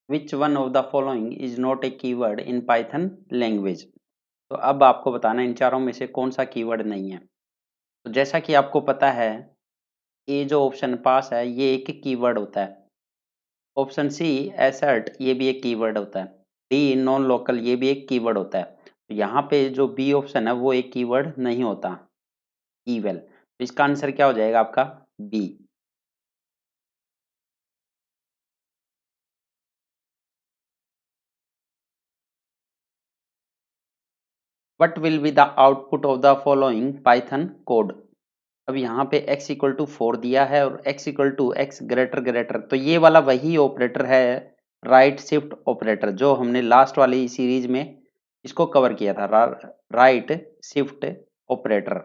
Which one of the following is not A keyword in Python language. तो अब आपको बताना इन चारों में से कौन सा कीवर्ड नहीं है। तो जैसा कि आपको पता है, ये जो ऑप्शन पास है ये एक कीवर्ड होता है। ऑप्शन सी एसर्ट ये भी एक कीवर्ड होता है। डी नॉन लोकल ये भी एक कीवर्ड होता है। तो यहाँ पे जो बी ऑप्शन है वो एक कीवर्ड नहीं होता, ईवेल। तो इसका आंसर क्या हो जाएगा आपका? B. What will be the output of the following Python code. अब यहाँ पे x इक्वल टू 4 दिया है और x equal to x greater greater, तो ये वाला वही ऑपरेटर है, राइट शिफ्ट ऑपरेटर, जो हमने लास्ट वाली सीरीज में इसको कवर किया था, राइट शिफ्ट ऑपरेटर।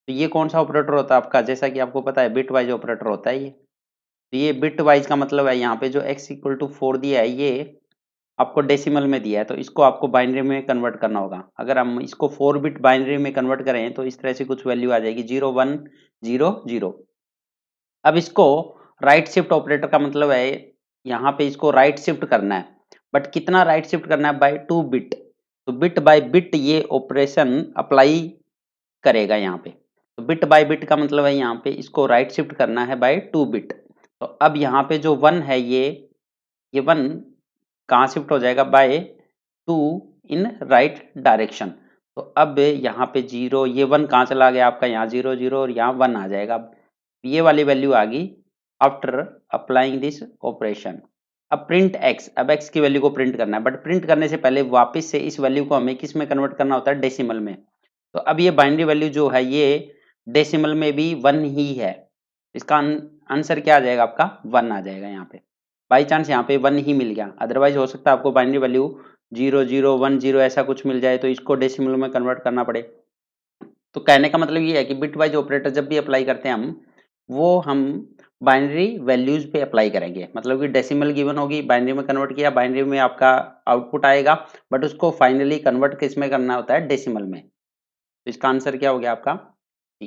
तो ये कौन सा ऑपरेटर होता है आपका? जैसा कि आपको पता है बिट वाइज ऑपरेटर होता है ये। तो ये बिट वाइज का मतलब है यहाँ पे जो x इक्वल टू 4 दिया है ये आपको डेसिमल में दिया है, तो इसको आपको बाइनरी में कन्वर्ट करना होगा। अगर हम इसको 4 बिट बाइनरी में कन्वर्ट करें तो इस तरह से कुछ वैल्यू आ जाएगी 0100। अब इसको राइट शिफ्ट ऑपरेटर का मतलब है यहाँ पे इसको राइट शिफ्ट करना है, बट कितना राइट शिफ्ट करना है? By 2 bit. तो बिट बाय बिट ये ऑपरेशन अप्लाई करेगा यहाँ पे। तो बिट बाय बिट का मतलब है यहाँ पे इसको राइट शिफ्ट करना है बाय 2 बिट। तो अब यहाँ पे जो 1 है ये 1 कहाँ शिफ्ट हो जाएगा? By 2 in right direction. तो अब यहाँ पे 0, ये 1 कहाँ चला गया आपका? यहाँ 0 0 और यहाँ 1 आ जाएगा। अब ये वाली वैल्यू आ गई आफ्टर अप्लाइंग दिस ऑपरेशन। अब प्रिंट x, अब x की वैल्यू को प्रिंट करना है, बट प्रिंट करने से पहले वापस से इस वैल्यू को हमें किस में कन्वर्ट करना होता है? डेसिमल में। तो अब ये बाइनरी वैल्यू जो है ये डेसिमल में भी 1 ही है। इसका आंसर क्या आ जाएगा आपका? 1 आ जाएगा यहाँ पे। बाई चांस यहाँ पे 1 ही मिल गया, अदरवाइज हो सकता है आपको बाइनरी वैल्यू 0010 ऐसा कुछ मिल जाए तो इसको डेसिमल में कन्वर्ट करना पड़े। तो कहने का मतलब ये है कि बिट वाइज ऑपरेटर जब भी अप्लाई करते हैं हम बाइनरी वैल्यूज पे अप्लाई करेंगे। मतलब कि डेसिमल गिवन होगी, बाइनरी में कन्वर्ट किया, बाइनरी में आपका आउटपुट आएगा, बट उसको फाइनली कन्वर्ट किस में करना होता है? डेसिमल में। तो इसका आंसर क्या हो गया आपका? C.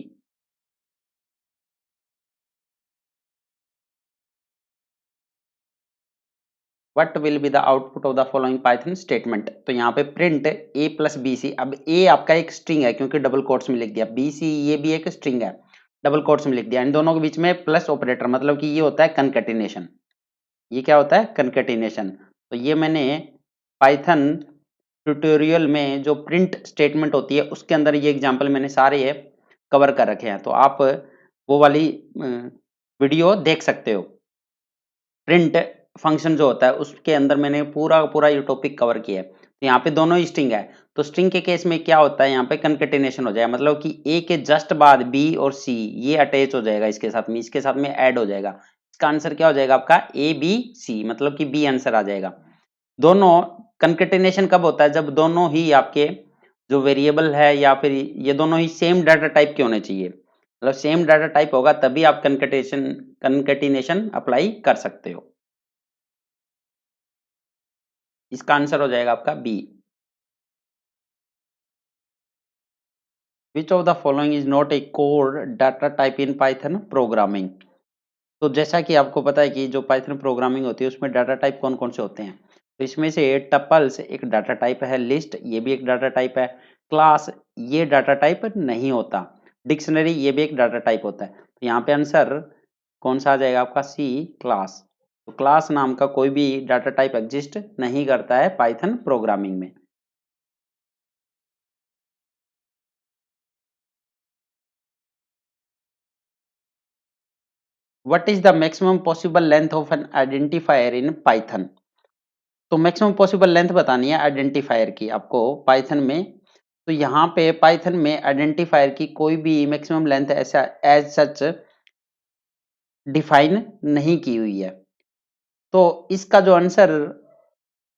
What will be the output of the following Python statement. तो यहाँ पे print a plus B C. अब a आपका एक स्ट्रिंग है क्योंकि डबल कोट्स में लिख दिया, बी सी ये भी एक स्ट्रिंग है, डबल कोट्स में लिख दिया। इन दोनों के बीच में प्लस ऑपरेटर, मतलब कि ये होता है कनकेटिनेशन। ये क्या होता है? कनकेटिनेशन। तो ये मैंने पाइथन ट्यूटोरियल में जो प्रिंट स्टेटमेंट होती है उसके अंदर ये एग्जांपल मैंने सारे ये कवर कर रखे हैं, तो आप वो वाली वीडियो देख सकते हो। प्रिंट फंक्शन जो होता है उसके अंदर मैंने पूरा पूरा ये टॉपिक कवर किया है। तो यहाँ पे दोनों ही स्ट्रिंग है, तो स्ट्रिंग के केस में क्या होता है? यहाँ पे कनकेटिनेशन हो जाएगा, मतलब कि ए के जस्ट बाद बी और सी ये अटैच हो जाएगा, इसके साथ में ऐड हो जाएगा। इसका आंसर क्या हो जाएगा आपका? ए बी सी, मतलब कि बी आंसर आ जाएगा। दोनों कनकेटिनेशन कब होता है? जब दोनों ही आपके जो वेरिएबल है या फिर ये दोनों ही सेम डाटा टाइप के होने चाहिए। मतलब सेम डाटा टाइप होगा तभी आप कनकेटिनेशन अप्लाई कर सकते हो। इसका आंसर हो जाएगा आपका B. Which of the following is not a core data type in Python programming. तो जैसा कि आपको पता है कि जो पाइथन प्रोग्रामिंग होती है उसमें डाटा टाइप कौन कौन से होते हैं। तो इसमें से टपल्स एक डाटा टाइप है, लिस्ट ये भी एक डाटा टाइप है, क्लास ये डाटा टाइप नहीं होता, डिक्शनरी ये भी एक डाटा टाइप होता है। तो यहाँ पे आंसर कौन सा आ जाएगा आपका? सी, क्लास। तो क्लास नाम का कोई भी डाटा टाइप एग्जिस्ट नहीं करता है पाइथन प्रोग्रामिंग में। What is the maximum possible length of N identifier in Python. तो मैक्सिमम पॉसिबल लेंथ बतानी है आइडेंटिफायर की आपको पाइथन में। तो यहाँ पे पाइथन में आइडेंटिफायर की कोई भी मैक्सिमम लेंथ ऐसा एज सच डिफाइन नहीं की हुई है। तो इसका जो आंसर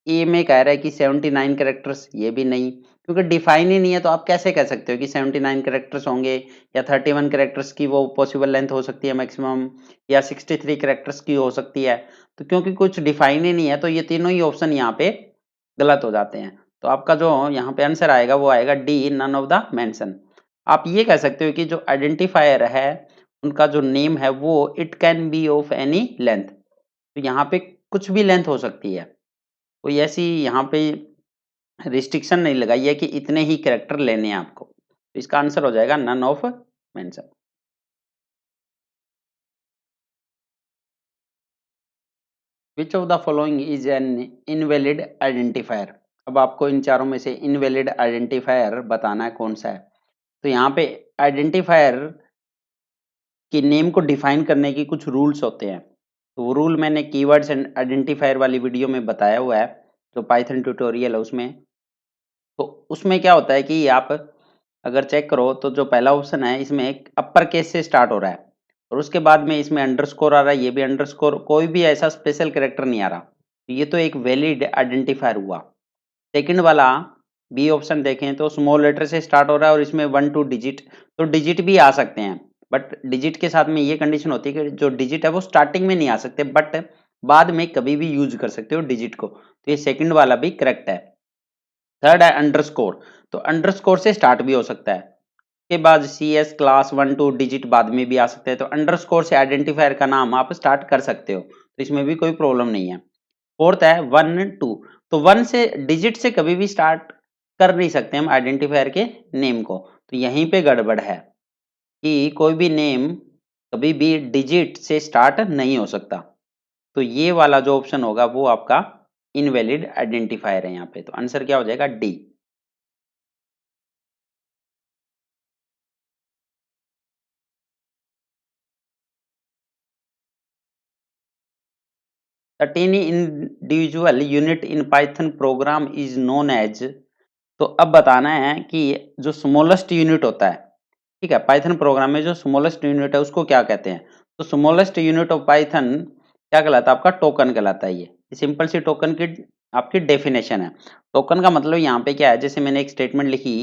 ए में कह रहा है कि 79 कैरेक्टर्स, ये भी नहीं, क्योंकि डिफाइन ही नहीं है। तो आप कैसे कह सकते हो कि 79 कैरेक्टर्स होंगे, या 31 कैरेक्टर्स की वो पॉसिबल लेंथ हो सकती है मैक्सिमम, या 63 कैरेक्टर्स की हो सकती है। तो क्योंकि कुछ डिफाइन ही नहीं है तो ये तीनों ही ऑप्शन यहाँ पे गलत हो जाते हैं। तो आपका जो यहाँ पे आंसर आएगा वो आएगा D, none of the mention. आप ये कह सकते हो कि जो आइडेंटिफायर है उनका जो नेम है वो it can be of any length. तो यहाँ पे कुछ भी लेंथ हो सकती है, कोई ऐसी यहाँ पे रिस्ट्रिक्शन नहीं लगाई है कि इतने ही कैरेक्टर लेने हैं आपको। तो इसका आंसर हो जाएगा none of mention. Which of the following is an invalid identifier. अब आपको इन चारों में से इनवैलिड आइडेंटिफायर बताना है कौन सा है। तो यहाँ पे आइडेंटिफायर कि नेम को डिफाइन करने की कुछ रूल्स होते हैं। तो वो रूल मैंने कीवर्ड्स एंड आइडेंटिफायर वाली वीडियो में बताया हुआ है, जो पाइथन ट्यूटोरियल है उसमें। तो उसमें क्या होता है कि आप अगर चेक करो तो जो पहला ऑप्शन है इसमें एक अपर केस से स्टार्ट हो रहा है और उसके बाद में इसमें अंडरस्कोर आ रहा है, ये भी अंडरस्कोर, कोई भी ऐसा स्पेशल कैरेक्टर नहीं आ रहा। तो ये तो एक वैलिड आइडेंटिफायर हुआ। सेकंड वाला बी ऑप्शन देखें तो स्मॉल लेटर से स्टार्ट हो रहा है और इसमें 1-2 डिजिट, तो डिजिट भी आ सकते हैं, बट डिजिट के साथ में ये कंडीशन होती है कि जो डिजिट है वो स्टार्टिंग में नहीं आ सकते, बट बाद में कभी भी यूज कर सकते हो डिजिट को। तो ये सेकंड वाला भी करेक्ट है। थर्ड है अंडरस्कोर, तो अंडरस्कोर से स्टार्ट भी हो सकता है, के बाद सी एस क्लास 1-2 डिजिट बाद में भी आ सकते हैं। तो अंडरस्कोर से आइडेंटिफायर का नाम आप स्टार्ट कर सकते हो, तो इसमें भी कोई प्रॉब्लम नहीं है। फोर्थ है 1-2, तो 1 से डिजिट से कभी भी स्टार्ट कर नहीं सकते हम आइडेंटिफायर के नेम को। तो यहीं पे गड़बड़ है कि कोई भी नेम कभी भी डिजिट से स्टार्ट नहीं हो सकता। तो ये वाला जो ऑप्शन होगा वो आपका इनवैलिड आइडेंटिफायर है यहाँ पे। तो आंसर क्या हो जाएगा? D. 13 individual unit in Python program is known as. तो अब बताना है कि जो स्मॉलेस्ट यूनिट होता है, ठीक है, पाइथन प्रोग्राम में जो स्मॉलेस्ट यूनिट है उसको क्या कहते हैं? तो स्मॉलेस्ट यूनिट ऑफ पाइथन क्या कहलाता है? आपका टोकन कहलाता है। ये सिंपल सी टोकन की आपकी डेफिनेशन है। टोकन का मतलब यहाँ पे क्या है, जैसे मैंने एक स्टेटमेंट लिखी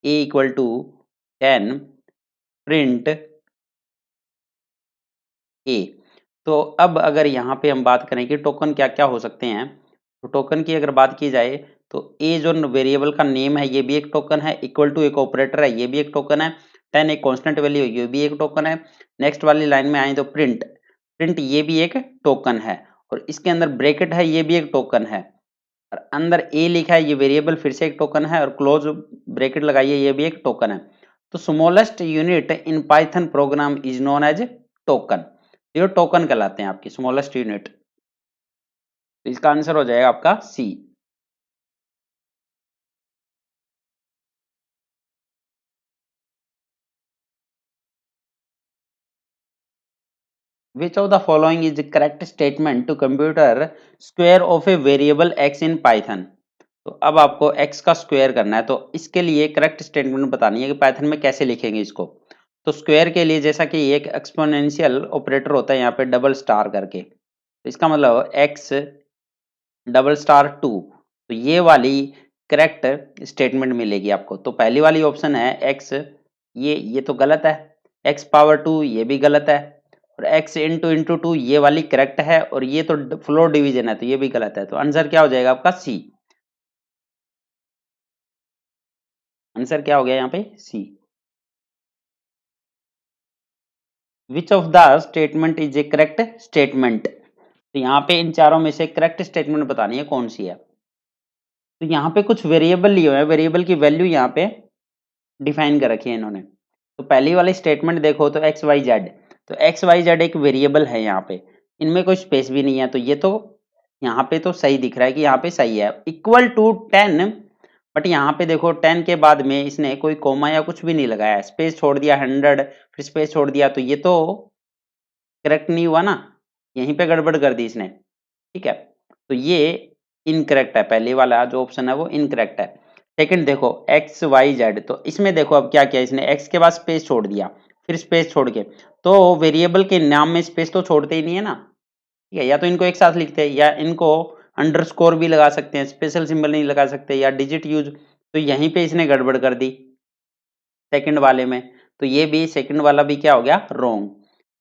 a इक्वल टू 10 प्रिंट ए। तो अब अगर यहाँ पे हम बात करें कि टोकन क्या क्या हो सकते हैं, तो टोकन की अगर बात की जाए तो ए जो वेरिएबल का नेम है ये भी एक टोकन है, इक्वल टू एक ऑपरेटर है ये भी एक टोकन है, 10 एक कांस्टेंट वैल्यू है ये भी एक टोकन है। नेक्स्ट वाली लाइन में आए तो प्रिंट, प्रिंट ये भी एक टोकन है, और इसके अंदर ब्रैकेट है ये भी एक टोकन है, और अंदर ए लिखा है ये वेरिएबल फिर से एक टोकन है, और क्लोज ब्रैकेट लगाइए ये भी एक टोकन है। तो smallest unit in Python program is known as token. ये टोकन कहलाते हैं आपकी स्मॉलेस्ट यूनिट। तो इसका आंसर हो जाएगा आपका C. Which of the following is correct statement to computer square of a variable X in Python. तो अब आपको x का स्क्वायर करना है, तो इसके लिए करेक्ट स्टेटमेंट बतानी है कि पाइथन में कैसे लिखेंगे इसको। तो स्क्वायर के लिए जैसा कि एक एक्सपोनेंशियल ऑपरेटर होता है यहाँ पे डबल स्टार करके, तो इसका मतलब x डबल स्टार 2, तो ये वाली करेक्ट स्टेटमेंट मिलेगी आपको। तो पहली वाली ऑप्शन है x, ये तो गलत है, x पावर 2 ये भी गलत है, और x इंटू इंटू 2 ये वाली करेक्ट है, और ये तो फ्लोर डिवीजन है तो ये भी गलत है। तो आंसर क्या हो जाएगा आपका? सी। आंसर क्या हो गया यहाँ पे? C. Which of the statement is a correct statement. तो यहाँ पे इन चारों में से करेक्ट स्टेटमेंट बतानी है कौन सी है। तो यहाँ पे कुछ वेरिएबल लिए हुए हैं, वेरिएबल की वैल्यू यहाँ पे डिफाइन कर रखी है इन्होंने। तो पहली वाली स्टेटमेंट देखो तो एक्स वाई जेड, तो एक्स वाई जेड एक वेरिएबल है यहाँ पे, इनमें कोई स्पेस भी नहीं है, तो ये तो यहाँ पे तो सही दिख रहा है कि यहाँ पे सही है। इक्वल टू 10, बट यहाँ पे देखो 10 के बाद में इसने कोई कोमा या कुछ भी नहीं लगाया, स्पेस छोड़ दिया 100, फिर स्पेस छोड़ दिया, तो ये तो करेक्ट नहीं हुआ ना, यहीं पे गड़बड़ कर दी इसने, ठीक है। तो ये इनकरेक्ट है, पहले वाला जो ऑप्शन है वो इनकरेक्ट है। सेकंड देखो एक्स वाई जेड, तो इसमें देखो अब क्या किया इसने, एक्स के बाद स्पेस छोड़ दिया, फिर स्पेस छोड़ के, तो वेरिएबल के नाम में स्पेस तो छोड़ते ही नहीं है ना, ठीक है। या तो इनको एक साथ लिखते हैं, या इनको अंडरस्कोर भी लगा सकते हैं, स्पेशल सिंबल नहीं लगा सकते, या डिजिट यूज, तो यहीं पे इसने गड़बड़ कर दी सेकंड वाले में। तो ये भी सेकंड वाला भी क्या हो गया? रॉन्ग।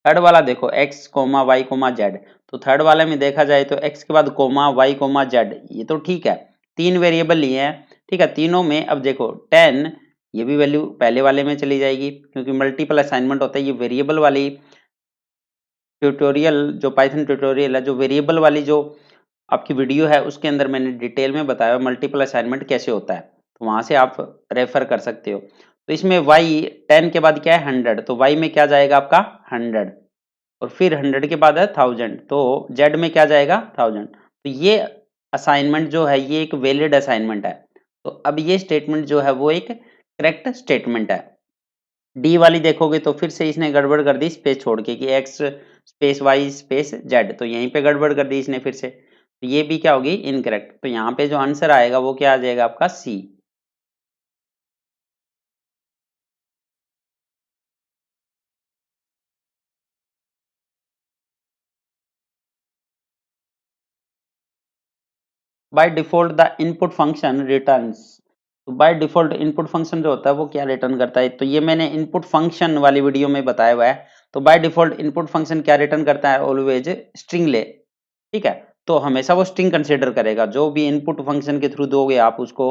थर्ड वाला देखो x comma y comma z, तो थर्ड वाले में देखा जाए तो x के बाद कोमा वाई कोमा जेड, ये तो ठीक है, तीन वेरिएबल लिए हैं, ठीक है। तीनों में अब देखो 10 ये भी वैल्यू पहले वाले में चली जाएगी क्योंकि मल्टीपल असाइनमेंट होता है, ये वेरिएबल वाली ट्यूटोरियल जो पाइथन ट्यूटोरियल है, जो वेरिएबल वाली जो आपकी वीडियो है, उसके अंदर मैंने डिटेल में बताया मल्टीपल असाइनमेंट कैसे होता है, तो वहां से आप रेफर कर सकते हो। तो इसमें y 10 के बाद क्या है 100, तो y में क्या जाएगा आपका 100, और फिर 100 के बाद है 1000, तो z में क्या जाएगा 1000। तो ये असाइनमेंट जो है ये एक वैलिड असाइनमेंट है। तो अब ये स्टेटमेंट जो है वो एक करेक्ट स्टेटमेंट है। डी वाली देखोगे तो फिर से इसने गड़बड़ कर दी स्पेस छोड़ के कि x space y space z, तो यहीं पे गड़बड़ कर दी इसने फिर से, तो ये भी क्या होगी इनकरेक्ट। तो यहाँ पे जो आंसर आएगा वो क्या आ जाएगा आपका C. By default the input function returns, तो बाय डिफॉल्ट इनपुट फंक्शन जो होता है वो क्या रिटर्न करता है, तो ये मैंने इनपुट फंक्शन वाली वीडियो में बताया हुआ है। तो बाय डिफॉल्ट इनपुट फंक्शन क्या रिटर्न करता है, ऑलवेज स्ट्रिंग ले, ठीक है। तो हमेशा वो स्ट्रिंग कंसीडर करेगा, जो भी इनपुट फंक्शन के थ्रू दोगे आप उसको,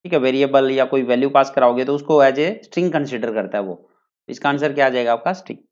ठीक है, वेरिएबल या कोई वैल्यू पास कराओगे तो उसको एज ए स्ट्रिंग कंसीडर करता है वो। इसका आंसर क्या आ जाएगा आपका स्ट्रिंग।